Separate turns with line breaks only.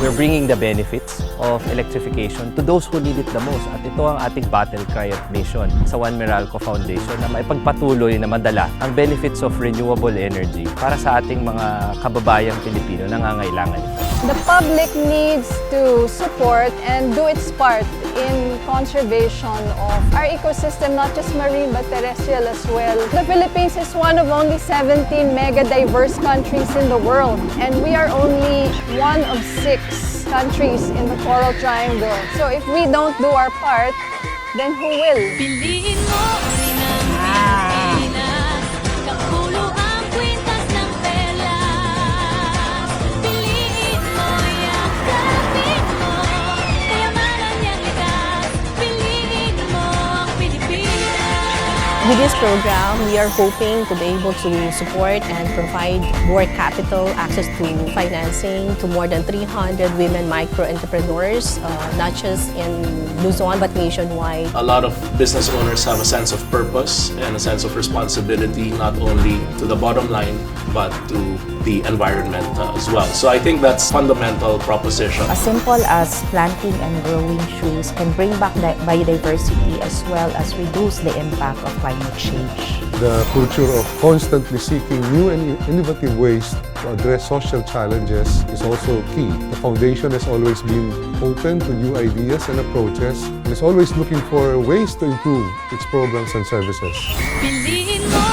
We're bringing the benefits of electrification to those who need it the most. At ito ang ating battle cry at mission sa One Meralco Foundation na maipagpatuloy na madala ang benefits of renewable energy para sa ating mga kababayang Pilipino na nangangailangan.
The public needs to support and do its part in conservation of our ecosystem, not just marine but terrestrial as well. The Philippines is one of only 17 mega diverse countries in the world, and we are only one of 6 countries in the Coral Triangle. So if we don't do our part, then who will?
Piliin mo rin ang Pilipinas, kapulo ang kwintas ng pelas. Piliin mo yung kalapit mo, kayamanan niyang likas. Piliin mo ang Pilipinas.
With this program, we are hoping to be able to support and provide more capital, access to financing to more than 300 women micro-entrepreneurs, not just in Luzon but nationwide.
A lot of business owners have a sense of purpose and a sense of responsibility, not only to the bottom line, but to the environment as well. So I think that's fundamental proposition.
As simple as planting and growing trees can bring back biodiversity as well as reduce the impact of climate change.
The culture of constantly seeking new and innovative ways to address social challenges is also key. The foundation has always been open to new ideas and approaches and is always looking for ways to improve its programs and services.
Piliin mo